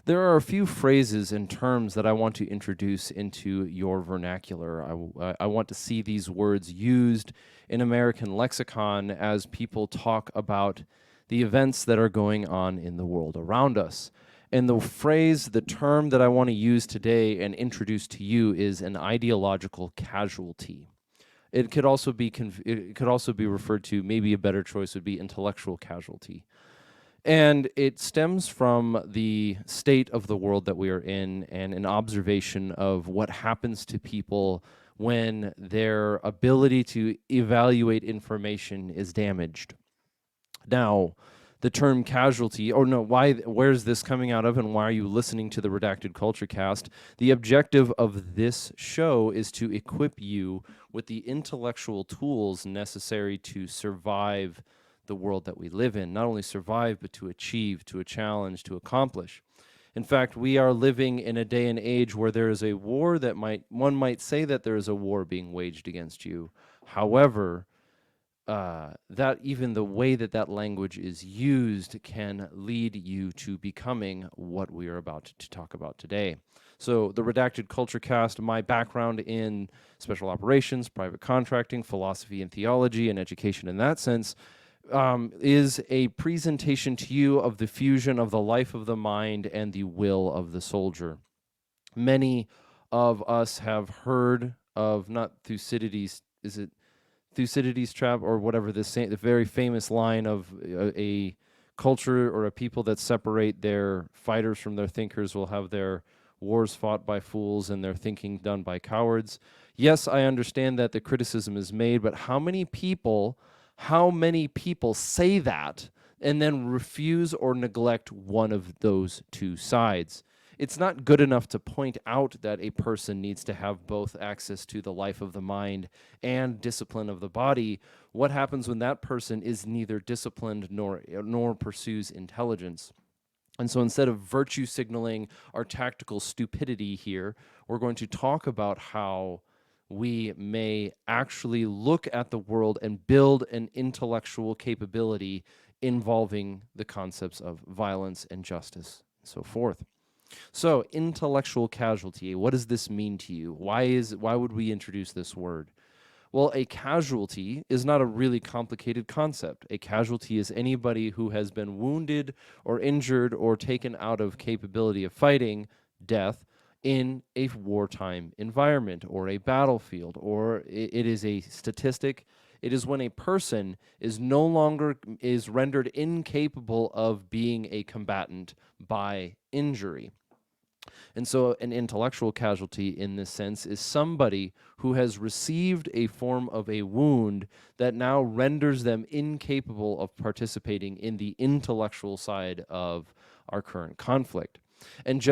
There are a few phrases and terms that I want to introduce into your vernacular. I want to see these words used in American lexicon as people talk about the events that are going on in the world around us. And the phrase, the term that I want to use today and introduce to you is an ideological casualty. It could also be referred to, maybe a better choice would be intellectual casualty. And it stems from the state of the world that we are in and an observation of what happens to people when their ability to evaluate information is damaged. Now, the term casualty, or no, where's this coming out of and why are you listening to the Redacted Culture Cast? The objective of this show is to equip you with the intellectual tools necessary to survive the world that we live in. Not only survive, but to achieve, to a challenge, to accomplish. In fact, we are living in a day and age where there is a war that one might say that there is a war being waged against you. However, that even the way that that language is used can lead you to becoming what we are about to talk about today. So the Redacted Culture Cast, my background in special operations, private contracting, philosophy and theology, and education in that sense, is a presentation to you of the fusion of the life of the mind and the will of the soldier. Many of us have heard of, not Thucydides, is it Thucydides' trap or whatever, the very famous line of a culture or a people that separate their fighters from their thinkers will have their wars fought by fools and their thinking done by cowards. Yes, I understand that the criticism is made, but how many people say that and then refuse or neglect one of those two sides? It's not good enough to point out that a person needs to have both access to the life of the mind and discipline of the body. What happens when that person is neither disciplined nor pursues intelligence? And so instead of virtue signaling our tactical stupidity here, we're going to talk about how we may actually look at the world and build an intellectual capability involving the concepts of violence and justice and so forth. So, intellectual casualty, what does this mean to you? Why would we introduce this word? Well, a casualty is not a really complicated concept. A casualty is anybody who has been wounded or injured or taken out of capability of fighting, death, in a wartime environment or a battlefield, or it is a statistic. It is when a person is no longer rendered incapable of being a combatant by injury. And so an intellectual casualty in this sense is somebody who has received a form of a wound that now renders them incapable of participating in the intellectual side of our current conflict. And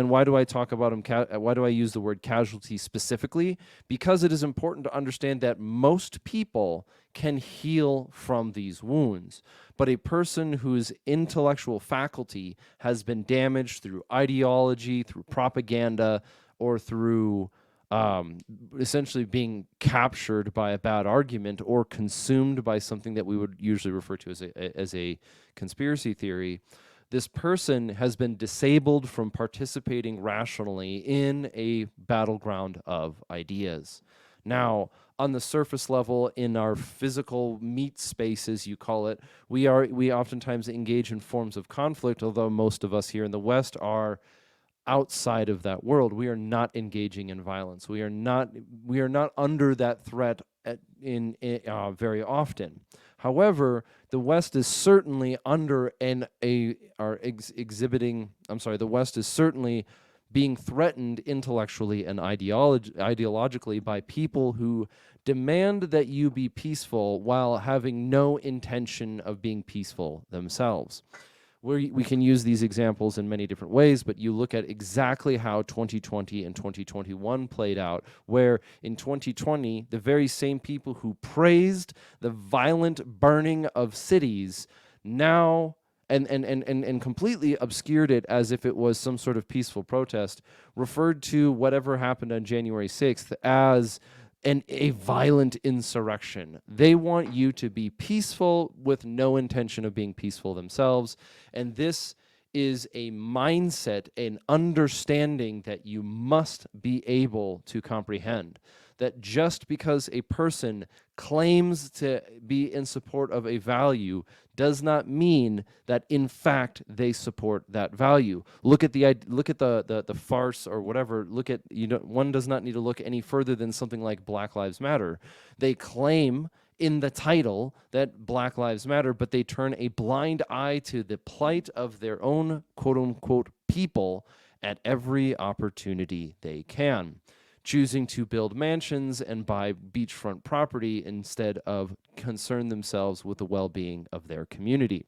why do I talk about them? Why do I use the word casualty specifically? Because it is important to understand that most people can heal from these wounds, but a person whose intellectual faculty has been damaged through ideology, through propaganda, or through essentially being captured by a bad argument or consumed by something that we would usually refer to as a conspiracy theory, this person has been disabled from participating rationally in a battleground of ideas. Now, on the surface level, in our physical meat space, as you call it, we oftentimes engage in forms of conflict, although most of us here in the West are outside of that world. We are not engaging in violence. We are not under that threat very often. However, the West is certainly the West is certainly being threatened intellectually and ideologically by people who demand that you be peaceful while having no intention of being peaceful themselves. We can use these examples in many different ways, but you look at exactly how 2020 and 2021 played out, where in 2020, the very same people who praised the violent burning of cities now and completely obscured it as if it was some sort of peaceful protest, referred to whatever happened on January 6th as a violent insurrection. They want you to be peaceful with no intention of being peaceful themselves. And this is a mindset, an understanding that you must be able to comprehend. That just because a person claims to be in support of a value does not mean that in fact they support that value. Look at the farce or whatever. Look at, one does not need to look any further than something like Black Lives Matter. They claim in the title that Black Lives Matter, but they turn a blind eye to the plight of their own quote unquote people at every opportunity they can, choosing to build mansions and buy beachfront property instead of concern themselves with the well-being of their community.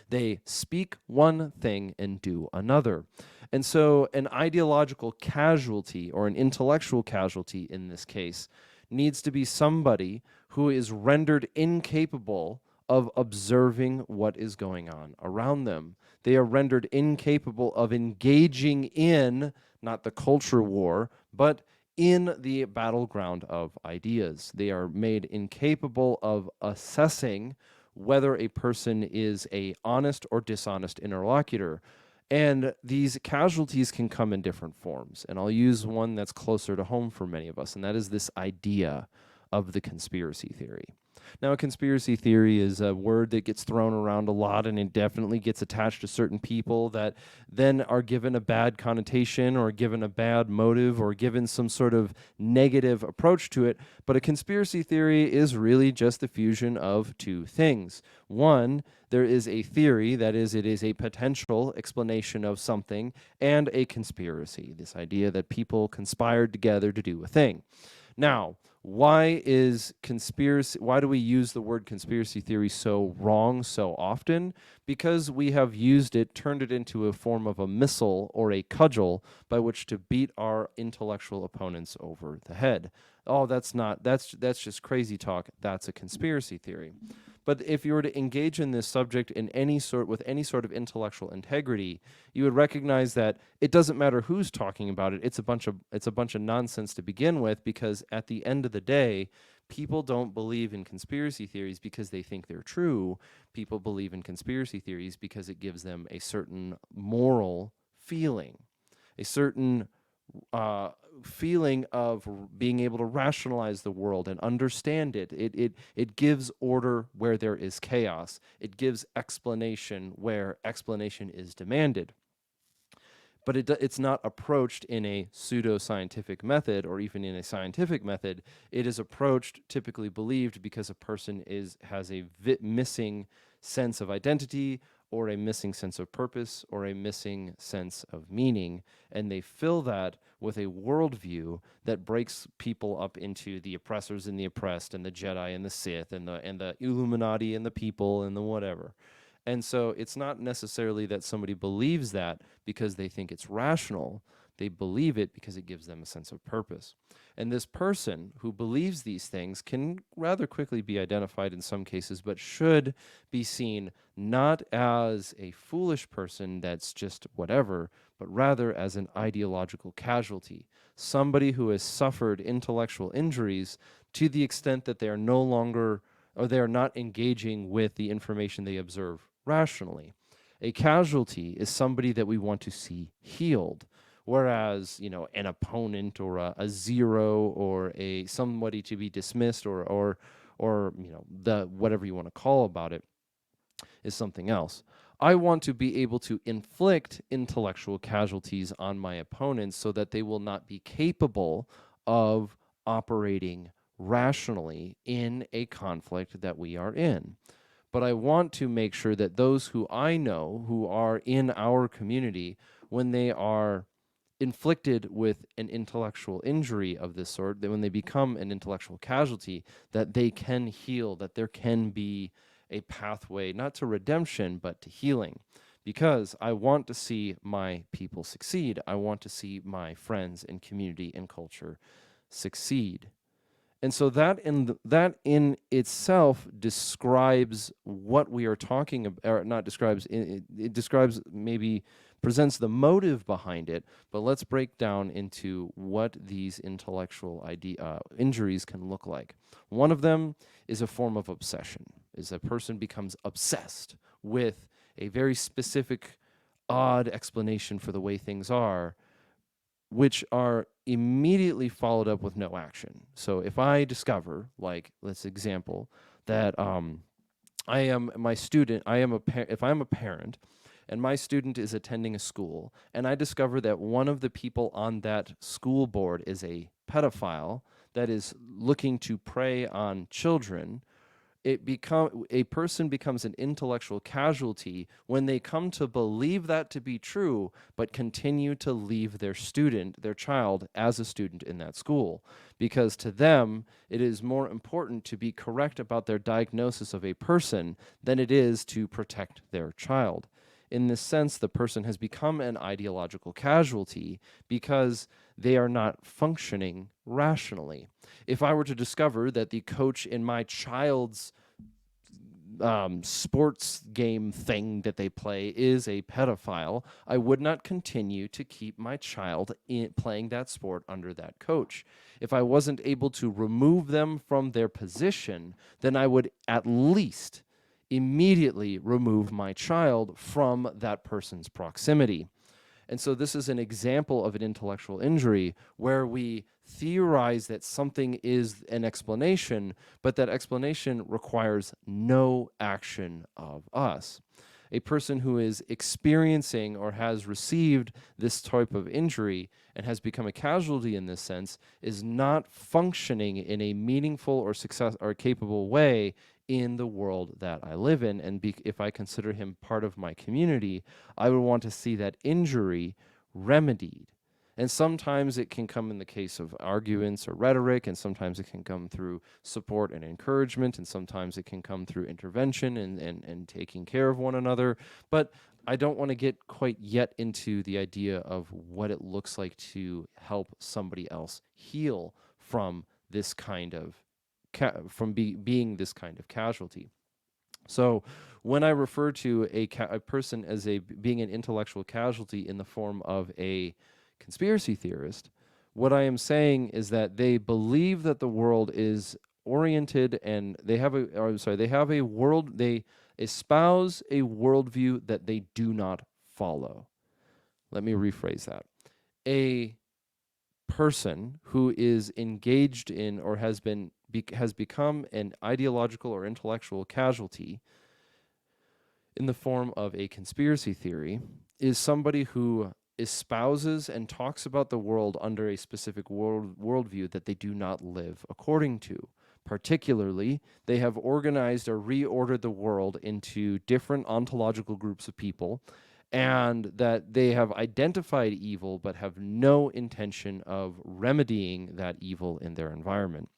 They speak one thing and do another. And so an ideological casualty, or an intellectual casualty in this case, needs to be somebody who is rendered incapable of observing what is going on around them. They are rendered incapable of engaging in, not the culture war, but in the battleground of ideas. They are made incapable of assessing whether a person is a honest or dishonest interlocutor. And these casualties can come in different forms. And I'll use one that's closer to home for many of us, and that is this idea of the conspiracy theory. Now, a conspiracy theory is a word that gets thrown around a lot, and it definitely gets attached to certain people that then are given a bad connotation or given a bad motive or given some sort of negative approach to it. But a conspiracy theory is really just the fusion of two things. One, there is a theory, that is, it is a potential explanation of something, and a conspiracy, this idea that people conspired together to do a thing. Now, why do we use the word conspiracy theory so wrong so often? Because we have used it, turned it into a form of a missile or a cudgel by which to beat our intellectual opponents over the head. Oh, that's just crazy talk. That's a conspiracy theory. But if you were to engage in this subject with any sort of intellectual integrity, you would recognize that it doesn't matter who's talking about it. It's a bunch of nonsense to begin with, because at the end of the day, people don't believe in conspiracy theories because they think they're true. People believe in conspiracy theories because it gives them a certain moral feeling, a certain feeling of being able to rationalize the world and understand it. It gives order where there is chaos. It gives explanation where explanation is demanded. But it's not approached in a pseudo-scientific method or even in a scientific method. It is approached, typically believed, because a person has a missing sense of identity, or a missing sense of purpose, or a missing sense of meaning, and they fill that with a worldview that breaks people up into the oppressors and the oppressed, and the Jedi and the Sith, and the Illuminati and the people and the whatever. And so it's not necessarily that somebody believes that because they think it's rational. They believe it because it gives them a sense of purpose. And this person who believes these things can rather quickly be identified in some cases, but should be seen not as a foolish person that's just whatever, but rather as an ideological casualty, somebody who has suffered intellectual injuries to the extent that they are no longer, or they are not engaging with the information they observe rationally. A casualty is somebody that we want to see healed. Whereas, an opponent or a zero or somebody to be dismissed or the whatever you want to call about it is something else. I want to be able to inflict intellectual casualties on my opponents so that they will not be capable of operating rationally in a conflict that we are in. But I want to make sure that those who I know who are in our community, when they are inflicted with an intellectual injury of this sort, that when they become an intellectual casualty, that they can heal, that there can be a pathway, not to redemption, but to healing. Because I want to see my people succeed. I want to see my friends and community and culture succeed. And so that in itself describes what we are talking about, or not describes, it describes, maybe presents the motive behind it, but let's break down into what these intellectual injuries can look like. One of them is a form of obsession, is a person becomes obsessed with a very specific odd explanation for the way things are, which are immediately followed up with no action. So if I discover, like, let's example, that I am my student, if I'm a parent and my student is attending a school and I discover that one of the people on that school board is a pedophile that is looking to prey on children, a person becomes an intellectual casualty when they come to believe that to be true, but continue to leave their child as a student in that school, because to them it is more important to be correct about their diagnosis of a person than it is to protect their child. In this sense, the person has become an ideological casualty because they are not functioning rationally. If I were to discover that the coach in my child's sports game thing that they play is a pedophile, I would not continue to keep my child playing that sport under that coach. If I wasn't able to remove them from their position, then I would at least immediately remove my child from that person's proximity. And so this is an example of an intellectual injury where we theorize that something is an explanation, but that explanation requires no action of us. A person who is experiencing or has received this type of injury and has become a casualty in this sense is not functioning in a meaningful or success or capable way in the world that I live in. And if I consider him part of my community, I would want to see that injury remedied. And sometimes it can come in the case of arguments or rhetoric, and sometimes it can come through support and encouragement, and sometimes it can come through intervention and taking care of one another. But I don't want to get quite yet into the idea of what it looks like to help somebody else heal from this kind of being this kind of casualty. So when I refer to a person as being an intellectual casualty in the form of a conspiracy theorist, what I am saying is that they believe that the world is oriented, and they espouse a worldview that they do not follow. Let me rephrase that. A person who is engaged in or has become an ideological or intellectual casualty in the form of a conspiracy theory is somebody who espouses and talks about the world under a specific worldview that they do not live according to. Particularly, they have organized or reordered the world into different ontological groups of people, and that they have identified evil but have no intention of remedying that evil in their environment.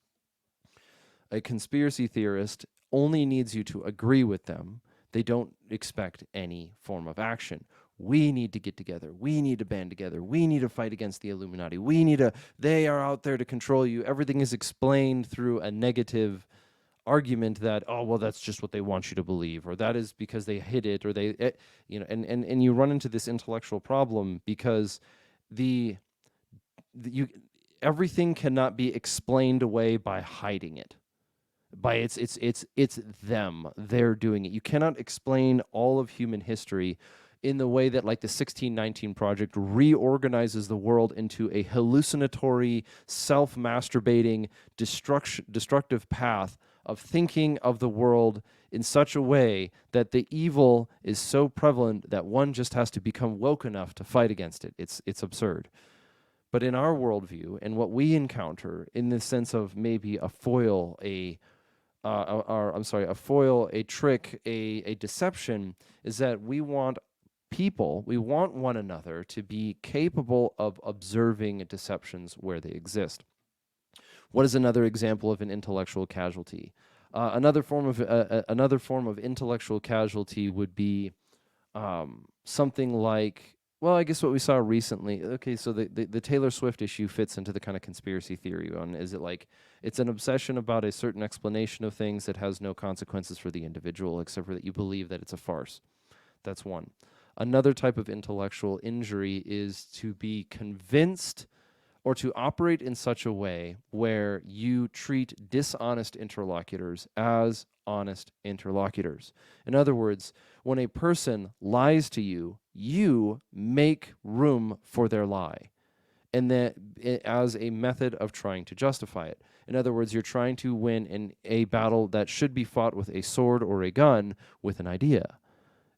A conspiracy theorist only needs you to agree with them. They don't expect any form of action. We need to get together. We need to band together. We need to fight against the Illuminati. They are out there to control you. Everything is explained through a negative argument that, oh, well, that's just what they want you to believe, or that is because they hid it, or and you run into this intellectual problem because everything cannot be explained away by hiding it. It's them. They're doing it. You cannot explain all of human history in the way that, like, the 1619 Project reorganizes the world into a hallucinatory, self-masturbating, destructive path of thinking of the world in such a way that the evil is so prevalent that one just has to become woke enough to fight against it. It's absurd. But in our worldview, and what we encounter in the sense of maybe a foil, a trick, a deception, is that we want one another to be capable of observing deceptions where they exist. What is another example of an intellectual casualty? Another form of intellectual casualty would be something like, well, I guess what we saw recently. Okay, so the Taylor Swift issue fits into the kind of conspiracy theory one. Is it like it's an obsession about a certain explanation of things that has no consequences for the individual, except for that you believe that it's a farce? That's one. Another type of intellectual injury is to be convinced or to operate in such a way where you treat dishonest interlocutors as honest interlocutors. In other words, when a person lies to you, you make room for their lie, and that as a method of trying to justify it. In other words, you're trying to win in a battle that should be fought with a sword or a gun with an idea.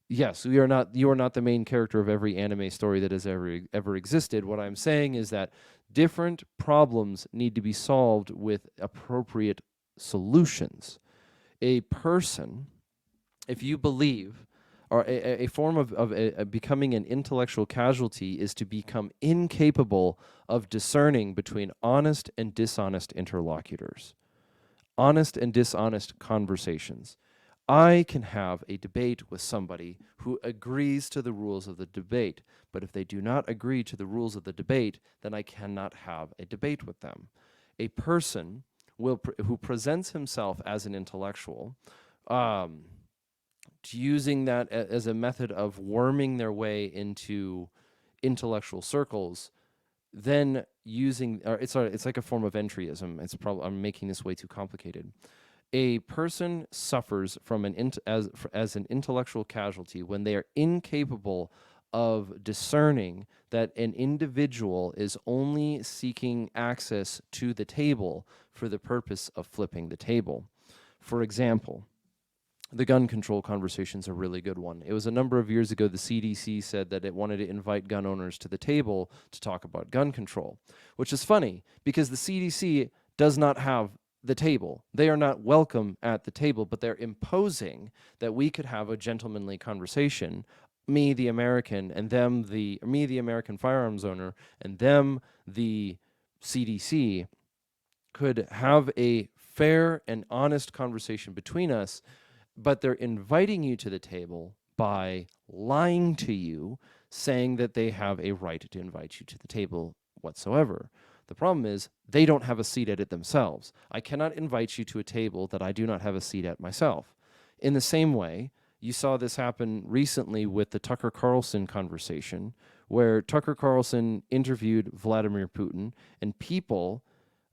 Yes, you are not the main character of every anime story that has ever existed. What I'm saying is that different problems need to be solved with appropriate solutions. A person, if you believe, or a form of becoming an intellectual casualty is to become incapable of discerning between honest and dishonest interlocutors, honest and dishonest conversations. I can have a debate with somebody who agrees to the rules of the debate, but if they do not agree to the rules of the debate, then I cannot have a debate with them. A person who presents himself as an intellectual, using that as a method of worming their way into intellectual circles, then it's like a form of entryism. I'm making this way too complicated. A person suffers from as an intellectual casualty when they are incapable of discerning that an individual is only seeking access to the table for the purpose of flipping the table. For example, the gun control conversation is a really good one. It was a number of years ago, the CDC said that it wanted to invite gun owners to the table to talk about gun control, which is funny because the CDC does not have the table. They are not welcome at the table, but they're imposing that we could have a gentlemanly conversation, me, the American, and them, me, the American firearms owner, and them, the CDC, could have a fair and honest conversation between us, but they're inviting you to the table by lying to you, saying that they have a right to invite you to the table whatsoever. The problem is they don't have a seat at it themselves. I cannot invite you to a table that I do not have a seat at myself. In the same way, you saw this happen recently with the Tucker Carlson conversation, where Tucker Carlson interviewed Vladimir Putin, and people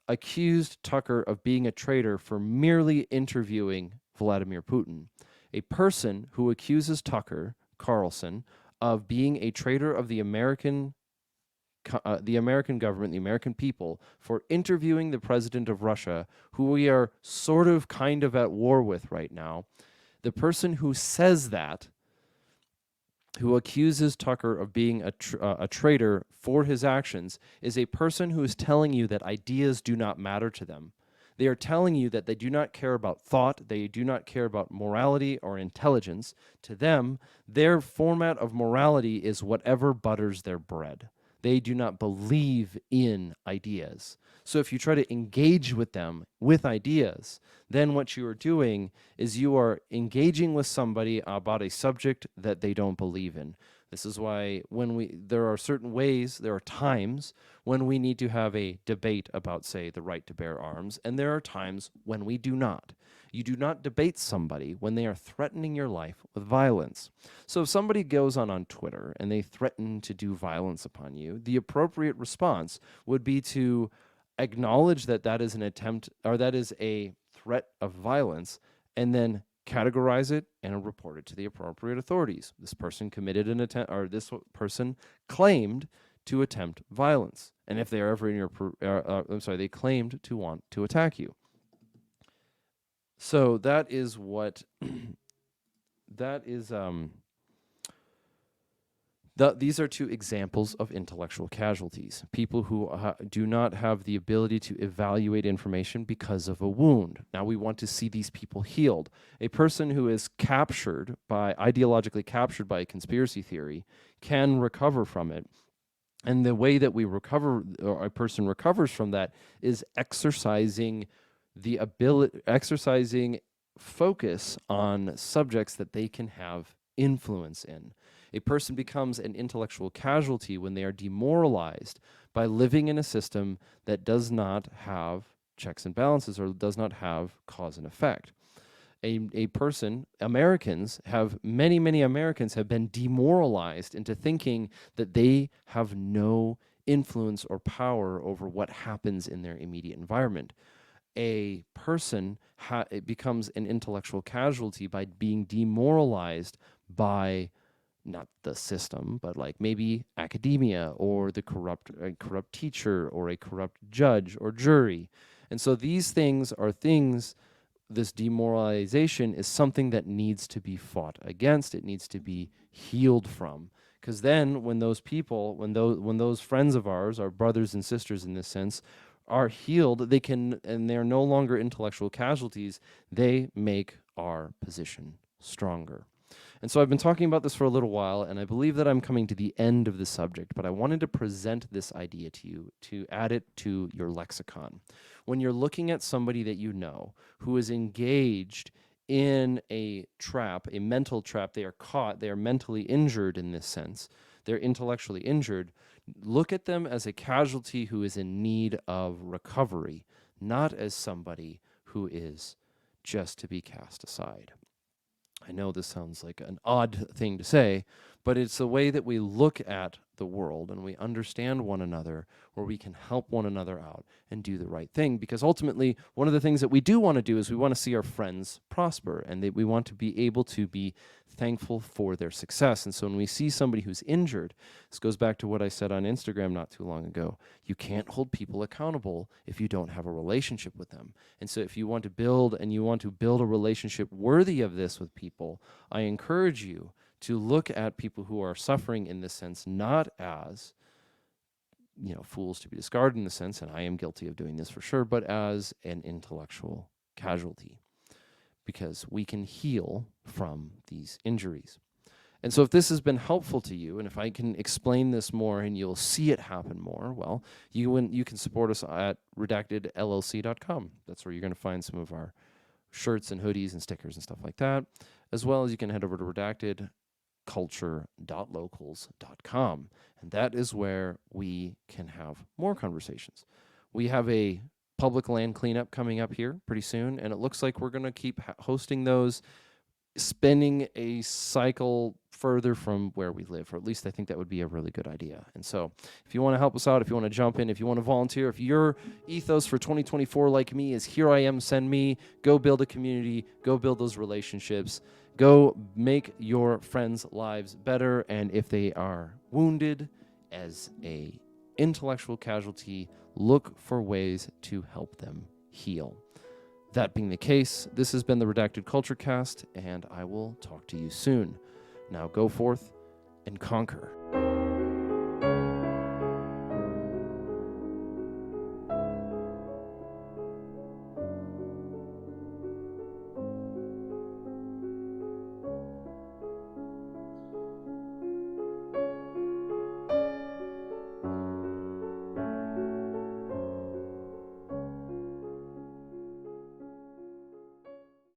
accused Tucker of being a traitor for merely interviewing Vladimir Putin. A person who accuses Tucker Carlson of being a traitor of the American government, the American people, for interviewing the president of Russia, who we are sort of kind of at war with right now. The person who says that, who accuses Tucker of being a traitor for his actions, is a person who is telling you that ideas do not matter to them. They are telling you that they do not care about thought, they do not care about morality or intelligence. To them, their format of morality is whatever butters their bread. They do not believe in ideas. So if you try to engage with them with ideas, then what you are doing is you are engaging with somebody about a subject that they don't believe in. This is why there are times when we need to have a debate about, say, the right to bear arms, and there are times when we do not. You do not debate somebody when they are threatening your life with violence. So if somebody goes on Twitter and they threaten to do violence upon you, the appropriate response would be to acknowledge that that is an attempt, or that is a threat of violence, and then categorize it and report it to the appropriate authorities. This person committed an attempt, or this person claimed to attempt violence. And if they are ever in your, they claimed to want to attack you. So that is what, these are two examples of intellectual casualties. People who do not have the ability to evaluate information because of a wound. Now we want to see these people healed. A person who is ideologically captured by a conspiracy theory can recover from it. And the way that a person recovers from that is exercising focus on subjects that they can have influence in. A person becomes an intellectual casualty when they are demoralized by living in a system that does not have checks and balances or does not have cause and effect. Many Americans have been demoralized into thinking that they have no influence or power over what happens in their immediate environment. A person it becomes an intellectual casualty by being demoralized by not the system, but like maybe academia or the corrupt teacher or a corrupt judge or jury. And so these things are things, this demoralization is something that needs to be fought against. It needs to be healed from. Because then when those people, when those friends of ours, our brothers and sisters in this sense, are healed, they can, and they're no longer intellectual casualties, they make our position stronger. And so I've been talking about this for a little while, and I believe that I'm coming to the end of the subject, but I wanted to present this idea to you, to add it to your lexicon. When you're looking at somebody that you know who is engaged in a trap, a mental trap, they are caught, they are mentally injured in this sense, they're intellectually injured, look at them as a casualty who is in need of recovery, not as somebody who is just to be cast aside. I know this sounds like an odd thing to say, but it's the way that we look at the world and we understand one another, where we can help one another out and do the right thing. Because ultimately, one of the things that we do want to do is we want to see our friends prosper, and that we want to be able to be thankful for their success. And so when we see somebody who's injured, this goes back to what I said on Instagram not too long ago. You can't hold people accountable if you don't have a relationship with them. And so if you want to build a relationship worthy of this with people, I encourage you to look at people who are suffering in this sense, not as, fools to be discarded in the sense, and I am guilty of doing this for sure, but as an intellectual casualty, because we can heal from these injuries. And so if this has been helpful to you, and if I can explain this more and you'll see it happen more, well, you can support us at redactedllc.com. That's where you're going to find some of our shirts and hoodies and stickers and stuff like that, as well as you can head over to redactedculture.locals.com, and that is where we can have more conversations. We have a public land cleanup coming up here pretty soon, and it looks like we're going to keep hosting those, spending a cycle further from where we live, or at least I think that would be a really good idea. And so if you want to help us out, if you want to jump in, if you want to volunteer, if your ethos for 2024 like me is here I am, send me, go build a community, go build those relationships, go make your friends' lives better. And if they are wounded as a intellectual casualty, look for ways to help them heal. That being the case, this has been the Redacted Culture Cast, and I will talk to you soon. Now go forth and conquer.